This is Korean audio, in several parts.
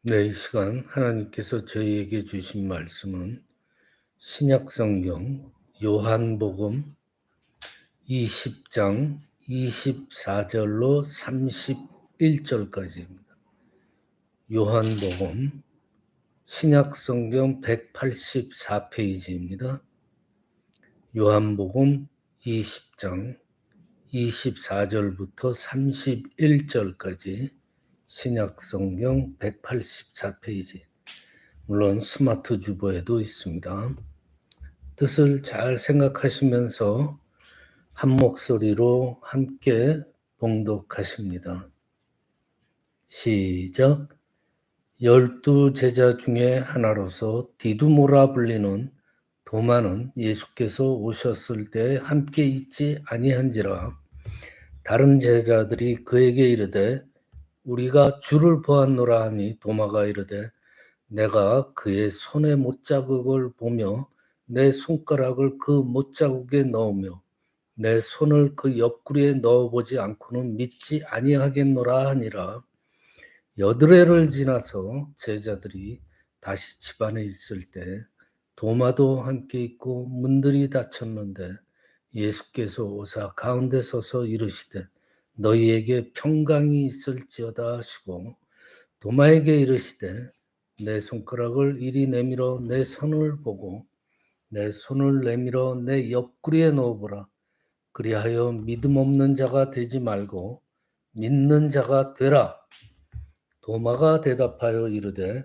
네, 이 시간 하나님께서 저희에게 주신 말씀은 신약성경 요한복음 20장 24절로 31절까지입니다. 요한복음 신약성경 184페이지입니다. 요한복음 20장 24절부터 31절까지 신약성경 184페이지. 물론 스마트 주보에도 있습니다. 뜻을 잘 생각하시면서 한 목소리로 함께 봉독하십니다. 시작. 12 제자 중에 하나로서 디두모라 불리는 도마는 예수께서 오셨을 때 함께 있지 아니한지라. 다른 제자들이 그에게 이르되 우리가 주를 보았노라 하니 도마가 이르되 내가 그의 손의 못자국을 보며 내 손가락을 그 못자국에 넣으며 내 손을 그 옆구리에 넣어보지 않고는 믿지 아니하겠노라 하니라. 여드레를 지나서 제자들이 다시 집안에 있을 때 도마도 함께 있고 문들이 닫혔는데 예수께서 오사 가운데 서서 이르시되 너희에게 평강이 있을지어다 하시고 도마에게 이르시되 내 손가락을 이리 내밀어 내 손을 보고 내 손을 내밀어 내 옆구리에 넣어보라. 그리하여 믿음 없는 자가 되지 말고 믿는 자가 되라. 도마가 대답하여 이르되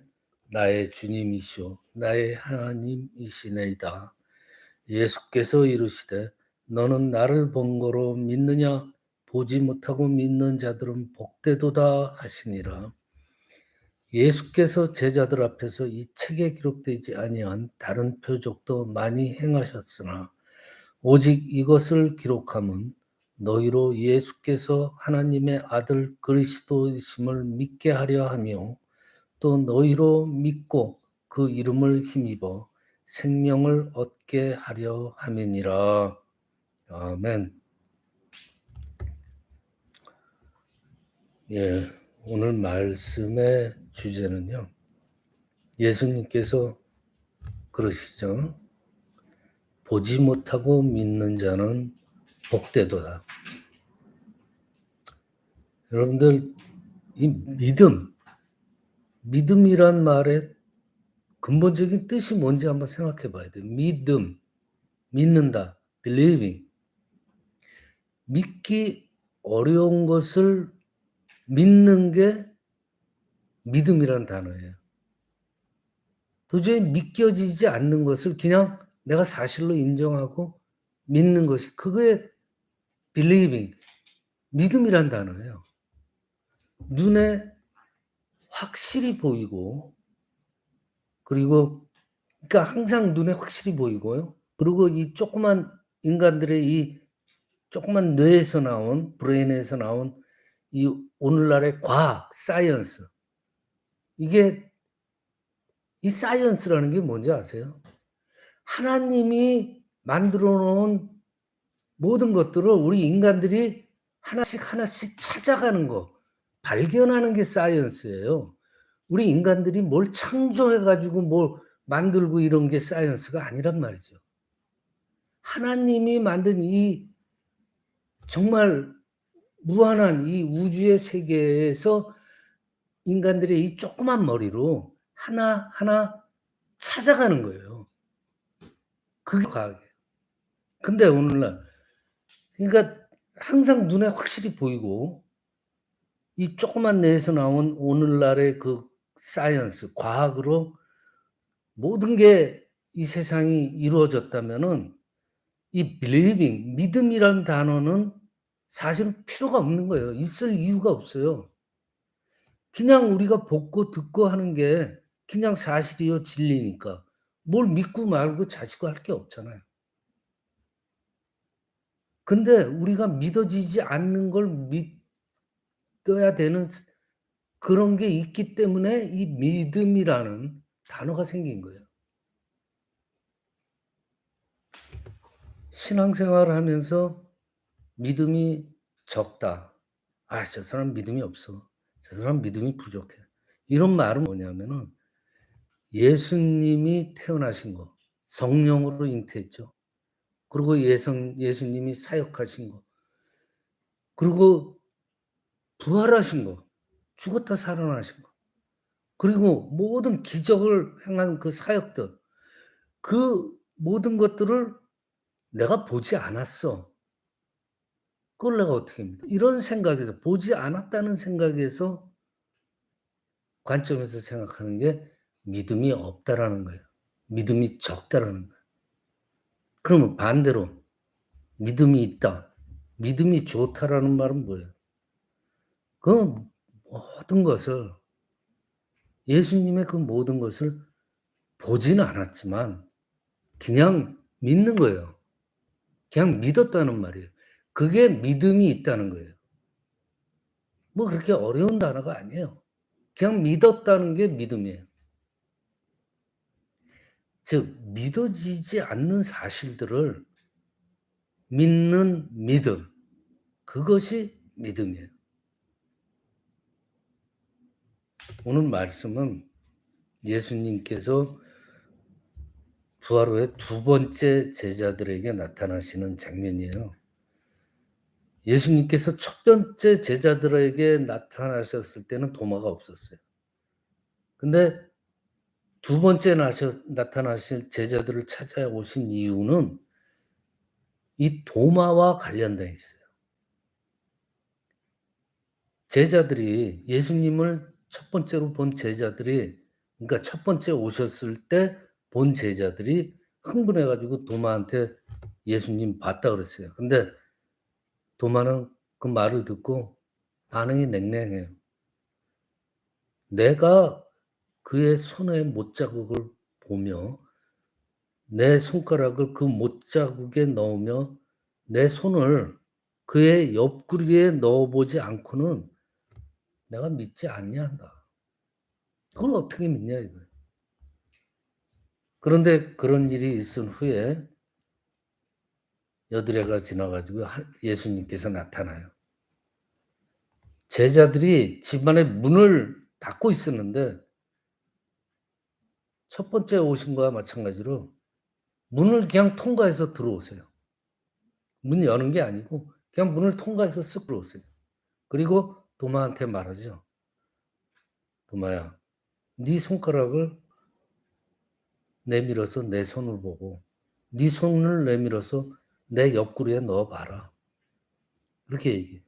나의 주님이시오 나의 하나님이시네이다. 예수께서 이르시되 너는 나를 본 거로 믿느냐? 보지 못하고 믿는 자들은 복되도다 하시니라. 예수께서 제자들 앞에서 이 책에 기록되지 아니한 다른 표적도 많이 행하셨으나 오직 이것을 기록함은 너희로 예수께서 하나님의 아들 그리스도이심을 믿게 하려 하며 또 너희로 믿고 그 이름을 힘입어 생명을 얻게 하려 함이니라. 아멘. 예, 오늘 말씀의 주제는요. 예수님께서 그러시죠. 보지 못하고 믿는 자는 복되도다. 여러분들 이 믿음이란 말의 근본적인 뜻이 뭔지 한번 생각해 봐야 돼요. 믿는다, believing. 믿기 어려운 것을 믿는 게 믿음이란 단어예요. 도저히 믿겨지지 않는 것을 그냥 내가 사실로 인정하고 믿는 것이 그게 believing, 믿음이란 단어예요. 눈에 확실히 보이고 그리고 그러니까 항상 눈에 확실히 보이고요. 그리고 이 조그만 인간들의 이 조그만 뇌에서 나온 브레인에서 나온 이 오늘날의 과학, 사이언스 이게 이 사이언스라는 게 뭔지 아세요? 하나님이 만들어 놓은 모든 것들을 우리 인간들이 하나씩 찾아가는 거, 발견하는 게 사이언스예요. 우리 인간들이 뭘 창조해 가지고 뭘 만들고 이런 게 사이언스가 아니란 말이죠. 하나님이 만든 이 정말 무한한 이 우주의 세계에서 인간들의 이 조그만 머리로 하나하나 찾아가는 거예요. 그게 과학이에요. 근데 오늘날 그러니까 항상 눈에 확실히 보이고 이 조그만 뇌에서 나온 오늘날의 그 사이언스, 과학으로 모든 게 이 세상이 이루어졌다면은 이 believing, 믿음이라는 단어는 사실은 필요가 없는 거예요. 있을 이유가 없어요. 그냥 우리가 보고 듣고 하는 게 그냥 사실이요, 진리니까. 뭘 믿고 말고 자시고 할 게 없잖아요. 근데 우리가 믿어지지 않는 걸 믿어야 되는 그런 게 있기 때문에 이 믿음이라는 단어가 생긴 거예요. 신앙생활을 하면서 믿음이 적다. 아, 저 사람 믿음이 없어. 저 사람 믿음이 부족해. 이런 말은 뭐냐면은 예수님이 태어나신 거, 성령으로 잉태했죠. 그리고 예수님이 사역하신 거, 그리고 부활하신 거, 죽었다 살아나신 거, 그리고 모든 기적을 행한 그 사역들, 그 모든 것들을 내가 보지 않았어. 그걸 내가 어떻게 믿어? 이런 생각에서, 보지 않았다는 생각에서 관점에서 생각하는 게 믿음이 없다라는 거예요. 믿음이 적다라는 거예요. 그러면 반대로 믿음이 있다, 믿음이 좋다라는 말은 뭐예요? 그 모든 것을, 예수님의 그 모든 것을 보지는 않았지만 그냥 믿는 거예요. 그냥 믿었다는 말이에요. 그게 믿음이 있다는 거예요. 뭐 그렇게 어려운 단어가 아니에요. 그냥 믿었다는 게 믿음이에요. 즉 믿어지지 않는 사실들을 믿는 믿음, 그것이 믿음이에요. 오늘 말씀은 예수님께서 부활 후에 두 번째 제자들에게 나타나시는 장면이에요. 예수님께서 첫 번째 제자들에게 나타나셨을 때는 도마가 없었어요. 근데 두 번째 나타나실 제자들을 찾아오신 이유는 이 도마와 관련돼 있어요. 제자들이, 예수님을 첫 번째로 본 제자들이, 그러니까 첫 번째 오셨을 때 본 제자들이 흥분해 가지고 도마한테 예수님 봤다 그랬어요. 근데 도마는 그 말을 듣고 반응이 냉랭해요. 내가 그의 손의 못자국을 보며 내 손가락을 그 못자국에 넣으며 내 손을 그의 옆구리에 넣어보지 않고는 내가 믿지 않냐한다. 그걸 어떻게 믿냐 이거예요. 그런데 그런 일이 있은 후에 여드레가 지나가지고 예수님께서 나타나요. 제자들이 집안의 문을 닫고 있었는데 첫 번째 오신 거와 마찬가지로 문을 그냥 통과해서 들어오세요. 문 여는 게 아니고 그냥 문을 통과해서 쓱 들어오세요. 그리고 도마한테 말하죠. 도마야, 네 손가락을 내밀어서 내 손을 보고 네 손을 내밀어서 내 옆구리에 넣어봐라. 그렇게 얘기해요.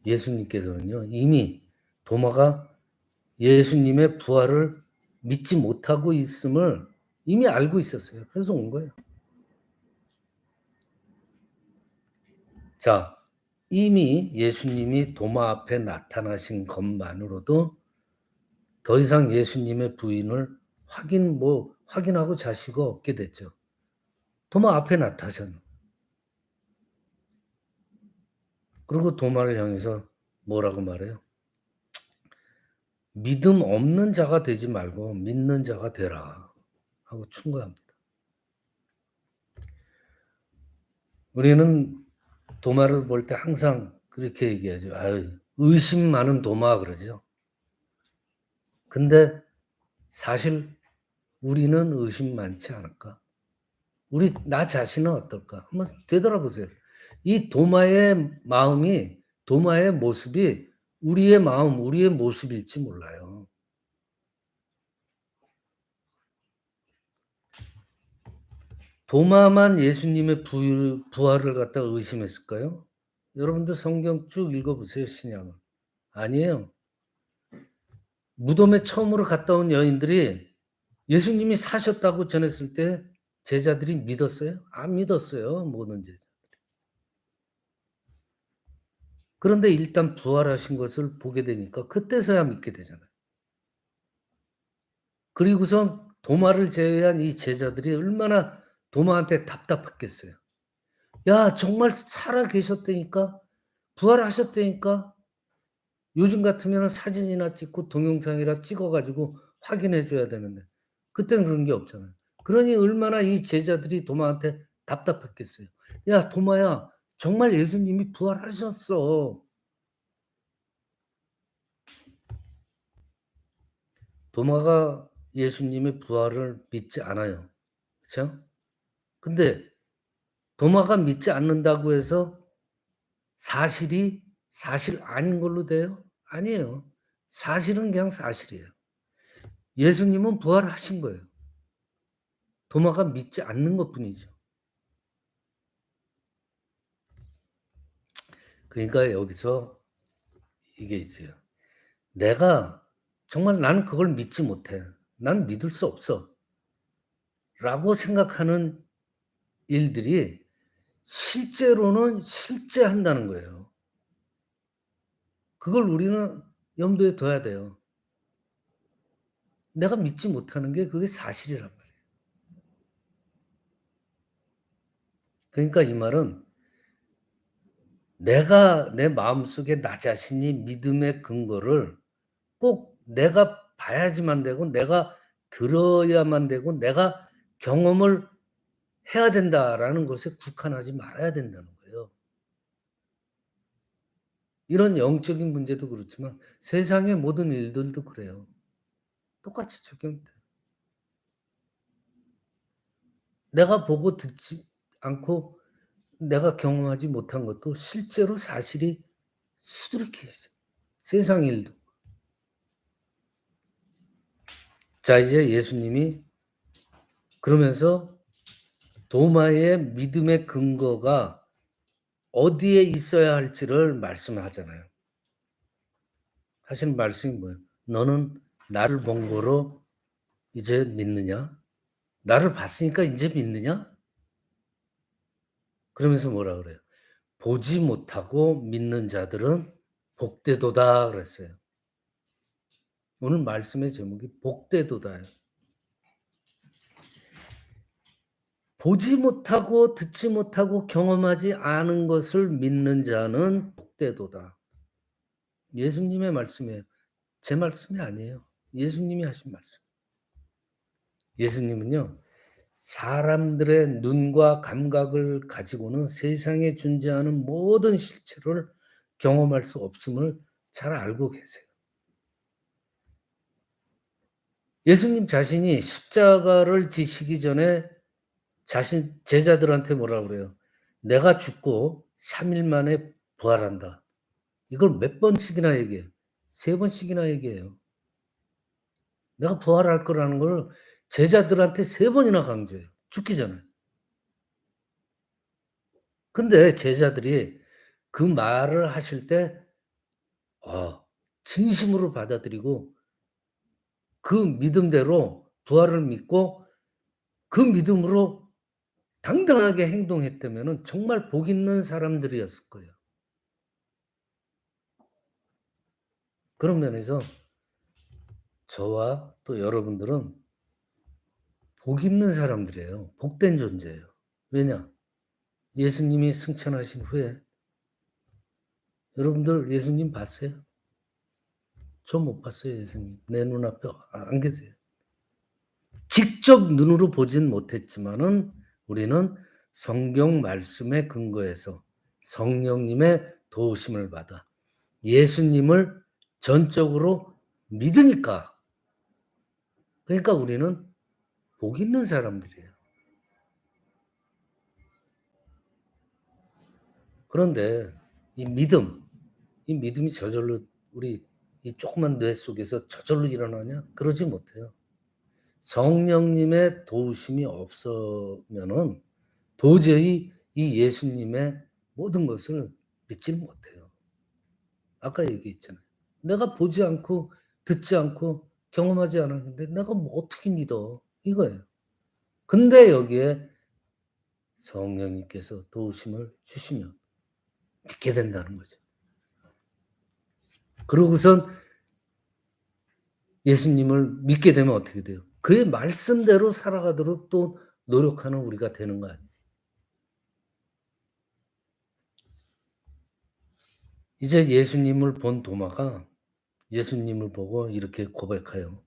예수님께서는요, 이미 도마가 예수님의 부활을 믿지 못하고 있음을 이미 알고 있었어요. 그래서 온 거예요. 자, 이미 예수님이 도마 앞에 나타나신 것만으로도 더 이상 예수님의 부인을 확인하고 자시가 없게 됐죠. 도마 앞에 나타나셨. 그리고 도마를 향해서 뭐라고 말해요? 믿음 없는 자가 되지 말고 믿는 자가 되라 하고 충고합니다. 우리는 도마를 볼 때 항상 그렇게 얘기하죠. 아유, 의심 많은 도마 그러죠. 근데 사실 우리는 의심 많지 않을까? 나 자신은 어떨까? 한번 되돌아보세요. 이 도마의 마음이, 도마의 모습이 우리의 마음, 우리의 모습일지 몰라요. 도마만 예수님의 부활을 갖다 의심했을까요? 여러분들 성경 쭉 읽어보세요, 신약을. 아니에요. 무덤에 처음으로 갔다 온 여인들이 예수님이 사셨다고 전했을 때 제자들이 믿었어요? 안 믿었어요, 모든 제자. 그런데 일단 부활하신 것을 보게 되니까 그때서야 믿게 되잖아요. 그리고선 도마를 제외한 이 제자들이 얼마나 도마한테 답답했겠어요. 야, 정말 살아 계셨다니까? 부활하셨다니까? 요즘 같으면 사진이나 찍고 동영상이라 찍어 가지고 확인해 줘야 되는데 그때는 그런 게 없잖아요. 그러니 얼마나 이 제자들이 도마한테 답답했겠어요. "야, 도마야, 정말 예수님이 부활하셨어." 도마가 예수님의 부활을 믿지 않아요. 그쵸? 근데 도마가 믿지 않는다고 해서 사실이 사실 아닌 걸로 돼요? 아니에요. 사실은 그냥 사실이에요. 예수님은 부활하신 거예요. 도마가 믿지 않는 것뿐이죠. 그러니까 여기서 이게 있어요. 내가 정말 '나는 그걸 믿지 못해. 난 믿을 수 없어.' 라고 생각하는 일들이 실제로는 실제한다는 거예요. 그걸 우리는 염두에 둬야 돼요. 내가 믿지 못하는 게 그게 사실이란 말이에요. 그러니까 이 말은 내가 내 마음속에 나 자신이 믿음의 근거를 꼭 내가 봐야지만 되고 내가 들어야만 되고 내가 경험을 해야 된다라는 것에 국한하지 말아야 된다는 거예요. 이런 영적인 문제도 그렇지만 세상의 모든 일들도 그래요. 똑같이 적용돼요. 내가 보고 듣지 않고 내가 경험하지 못한 것도 실제로 사실이 수두룩해 있어요. 세상 일도. 자 이제 예수님이 그러면서 도마의 믿음의 근거가 어디에 있어야 할지를 말씀하잖아요. 하시는 말씀이 뭐예요? "너는 나를 본 거로 이제 믿느냐? 나를 봤으니까 인제 믿느냐?" 그러면서 뭐라 그래요? "보지 못하고 믿는 자들은 복되도다." 그랬어요. 오늘 말씀의 제목이 복되도다예요. 보지 못하고 듣지 못하고 경험하지 않은 것을 믿는 자는 복되도다. 예수님의 말씀이에요. 제 말씀이 아니에요. 예수님이 하신 말씀. 예수님은요. 사람들의 눈과 감각을 가지고는 세상에 존재하는 모든 실체를 경험할 수 없음을 잘 알고 계세요. 예수님 자신이 십자가를 지시기 전에 자신 제자들한테 뭐라 그래요? "내가 죽고 3일 만에 부활한다." 이걸 몇 번씩이나 얘기해요. 3 번씩이나 얘기해요. 내가 부활할 거라는 걸 제자들한테 3 번이나 강조해요, 죽기 전에. 근데 제자들이 그 말을 하실 때 진심으로 받아들이고 그 믿음대로 부활을 믿고 그 믿음으로 당당하게 행동했다면은 정말 복 있는 사람들이었을 거예요. 그런 면에서 저와 또 여러분들은 복 있는 사람들이에요. 복된 존재예요. 왜냐? 예수님이 승천하신 후에 여러분들 예수님 봤어요? 저 못 봤어요, 예수님. 내 눈앞에 안 계세요. 직접 눈으로 보진 못했지만은 우리는 성경 말씀에 근거해서 성령님의 도우심을 받아 예수님을 전적으로 믿으니까 그러니까 우리는 복 있는 사람들이에요. 그런데 이 믿음, 이 믿음이 저절로 우리 이 조그만 뇌 속에서 저절로 일어나냐? 그러지 못해요. 성령님의 도우심이 없으면은 도저히 이 예수님의 모든 것을 믿지를 못해요. 아까 얘기했잖아요. 내가 보지 않고 듣지 않고 경험하지 않았는데 내가 뭐 어떻게 믿어? 이거예요. 근데 여기에 성령님께서 도우심을 주시면 믿게 된다는 거죠. 그러고선 예수님을 믿게 되면 어떻게 돼요? 그의 말씀대로 살아가도록 또 노력하는 우리가 되는 거 아니에요. 이제 예수님을 본 도마가 예수님을 보고 이렇게 고백해요.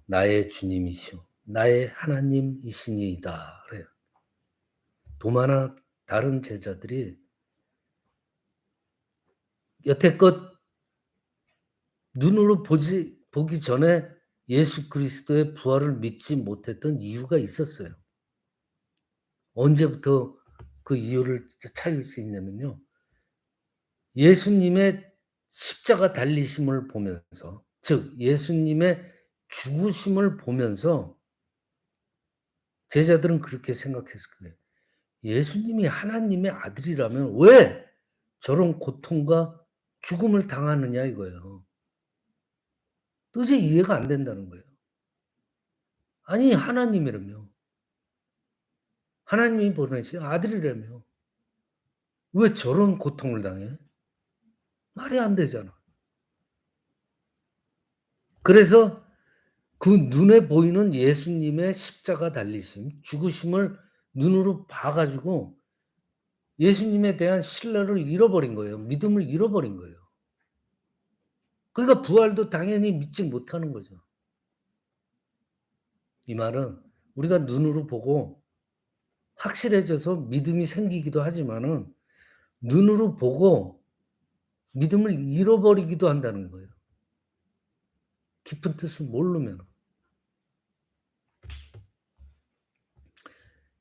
"나의 주님이시오 나의 하나님이시니이다." 그래요. 도마나 다른 제자들이 여태껏 눈으로 보기 전에 예수 그리스도의 부활을 믿지 못했던 이유가 있었어요. 언제부터 그 이유를 찾을 수 있냐면요. 예수님의 십자가 달리심을 보면서, 즉 예수님의 죽으심을 보면서 제자들은 그렇게 생각했을 거예요. 예수님이 하나님의 아들이라면 왜 저런 고통과 죽음을 당하느냐 이거예요. 도저히 이해가 안 된다는 거예요. 아니 하나님이라며. 하나님이 보내신 아들이라며. 왜 저런 고통을 당해? 말이 안 되잖아. 그래서 그 눈에 보이는 예수님의 십자가 달리심, 죽으심을 눈으로 봐 가지고 예수님에 대한 신뢰를 잃어버린 거예요. 믿음을 잃어버린 거예요. 그러니까 부활도 당연히 믿지 못하는 거죠. 이 말은 우리가 눈으로 보고 확실해져서 믿음이 생기기도 하지만은 눈으로 보고 믿음을 잃어버리기도 한다는 거예요. 깊은 뜻을 모르면.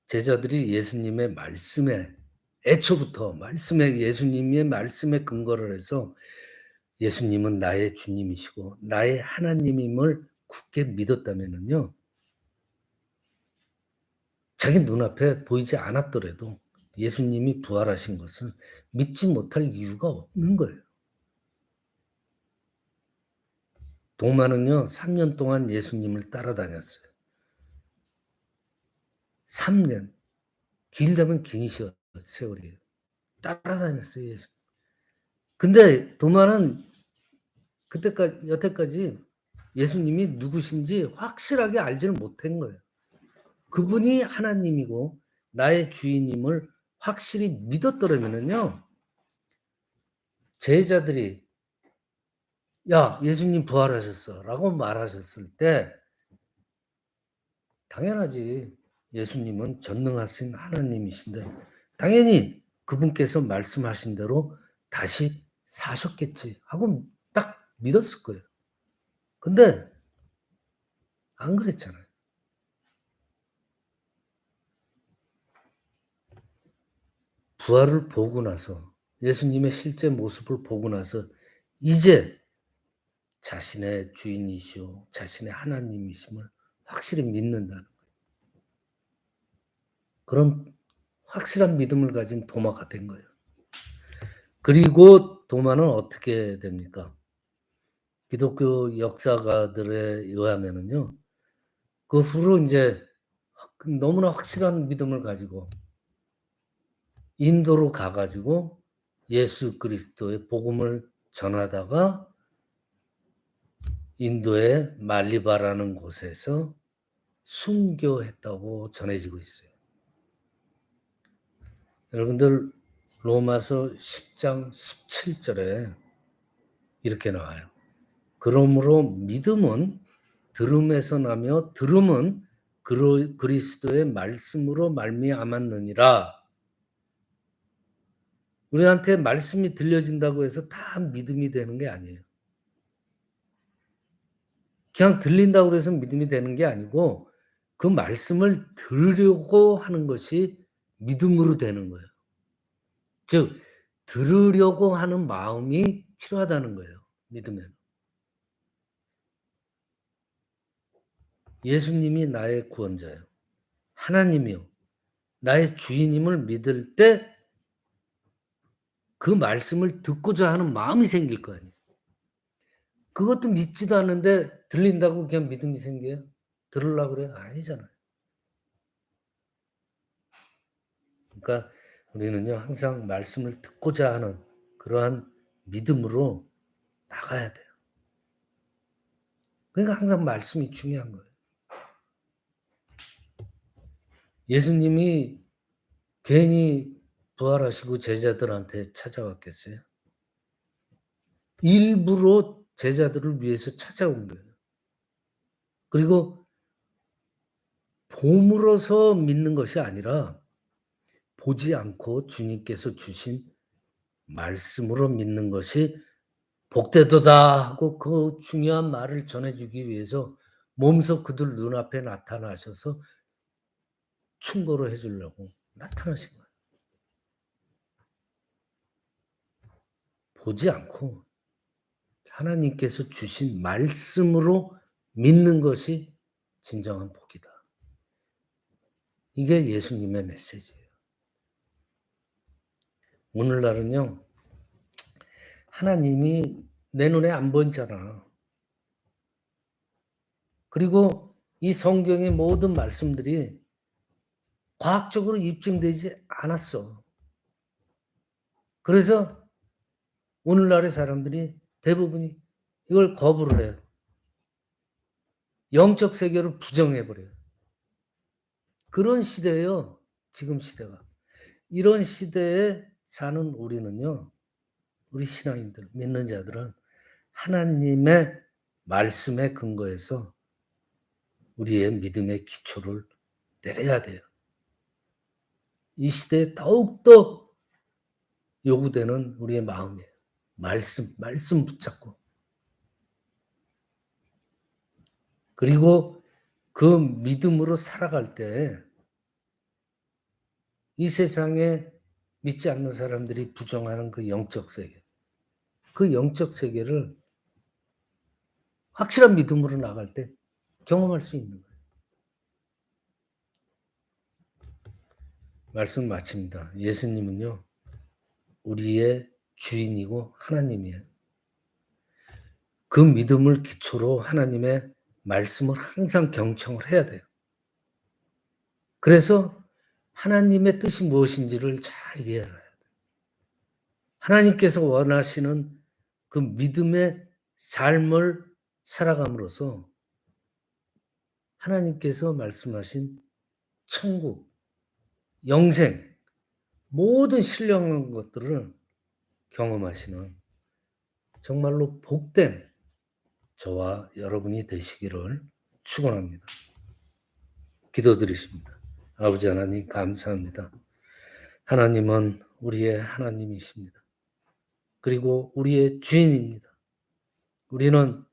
제자들이 예수님의 말씀에 애초부터 말씀에 예수님의 말씀에 근거를 해서 예수님은 나의 주님이시고 나의 하나님임을 굳게 믿었다면은요. 자기 눈앞에 보이지 않았더라도 예수님이 부활하신 것을 믿지 못할 이유가 없는 거예요. 도마는요. 3년 동안 예수님을 따라다녔어요. 3년. 길다면 긴 세월이에요. 따라다녔어요, 예수. 근데 도마는 여태까지 예수님이 누구신지 확실하게 알지를 못한 거예요. 그분이 하나님이고 나의 주인임을 확실히 믿었더라면은요. 제자들이 "야, 예수님 부활하셨어."라고 말하셨을 때 당연하지. 예수님은 전능하신 하나님이신데 당연히 그분께서 말씀하신 대로 다시 사셨겠지 하고 딱 믿었을 거예요. 근데 안 그랬잖아요. 부활을 보고 나서 예수님의 실제 모습을 보고 나서 이제 자신의 주인이시오 자신의 하나님이심을 확실히 믿는다는 그런 확실한 믿음을 가진 도마가 된 거예요. 그리고 도마는 어떻게 됩니까? 기독교 역사가들에 의하면은요. 그 후로 인제 너무나 확실한 믿음을 가지고 인도로 가 가지고 예수 그리스도의 복음을 전하다가 인도의 말리바라는 곳에서 순교했다고 전해지고 있어요. 여러분들 로마서 10장 17절에 이렇게 나와요. 그러므로 믿음은 들음에서 나며 들음은 그리스도의 말씀으로 말미암았느니라. 우리한테 말씀이 들려진다고 해서 다 믿음이 되는 게 아니에요. 그냥 들린다고 해서 믿음이 되는 게 아니고 그 말씀을 들으려고 하는 것이 믿음으로 되는 거예요. 즉 들으려고 하는 마음이 필요하다는 거예요, 믿으면. 예수님이 나의 구원자요. 하나님이요. 나의 주인임을 믿을 때 그 말씀을 듣고자 하는 마음이 생길 거 아니에요. 그것도 믿지도 않는데 들린다고 그냥 믿음이 생겨요? 들으려고 그래요? 아니잖아요. 그러니까 우리는요 항상 말씀을 듣고자 하는 그러한 믿음으로 나가야 돼요. 그러니까 항상 말씀이 중요한 거예요. 예수님이 괜히 부활하시고 제자들한테 찾아왔겠어요? 일부러 제자들을 위해서 찾아온 거예요. 그리고 봄으로서 믿는 것이 아니라 보지 않고 주님께서 주신 말씀으로 믿는 것이 복되도다 하고 그 중요한 말을 전해 주기 위해서 몸소 그들 눈앞에 나타나셔서 충고를 해 주려고 나타나신 거예요. 보지 않고 하나님께서 주신 말씀으로 믿는 것이 진정한 복이다. 이게 예수님의 메시지예요. 오늘날은요, 하나님이 내 눈에 안 보이잖아. 그리고 이 성경의 모든 말씀들이 과학적으로 입증되지 않았어. 그래서 오늘날의 사람들이 대부분이 이걸 거부를 해요. 영적 세계를 부정해 버려요. 그런 시대예요, 지금 시대가. 이런 시대에 사는 우리는요, 우리 신앙인들, 믿는 자들은 하나님의 말씀에 근거해서 우리의 믿음의 기초를 내려야 돼요. 이 시대에 더욱더 요구되는 우리의 마음이에요. 말씀 붙잡고. 그리고 그 믿음으로 살아갈 때 이 세상에 믿지 않는 사람들이 부정하는 그 영적 세계, 그 영적 세계를 확실한 믿음으로 나갈 때 경험할 수 있는 거예요. 말씀 마칩니다. 예수님은요, 우리의 주인이고 하나님이에요. 그 믿음을 기초로 하나님의 말씀을 항상 경청을 해야 돼요. 그래서 하나님의 뜻이 무엇인지를 잘 이해해야 돼요. 하나님께서 원하시는 그 믿음의 삶을 살아감으로써 하나님께서 말씀하신 천국, 영생, 모든 신령한 것들을 경험하시는 정말로 복된 저와 여러분이 되시기를 축원합니다. 기도드리십니다. 아버지 하나님 감사합니다. 하나님은 우리의 하나님이십니다. 그리고 우리의 주인입니다. 우리는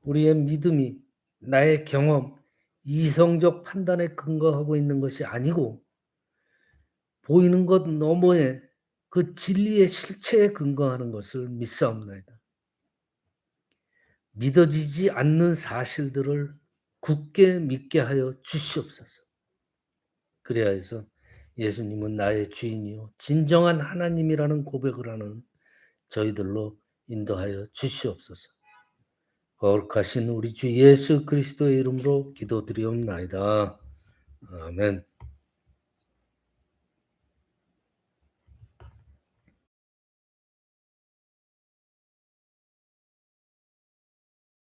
우리의 믿음이 나의 경험, 이성적 판단에 근거하고 있는 것이 아니고 보이는 것 너머에 그 진리의 실체에 근거하는 것을 믿사옵나이다. 믿어지지 않는 사실들을 굳게 믿게 하여 주시옵소서. 그래야 해서 예수님은 나의 주인이요 진정한 하나님이라는 고백을 하는 저희들로 인도하여 주시옵소서. 거룩하신 우리 주 예수 그리스도의 이름으로 기도드리옵나이다. 아멘.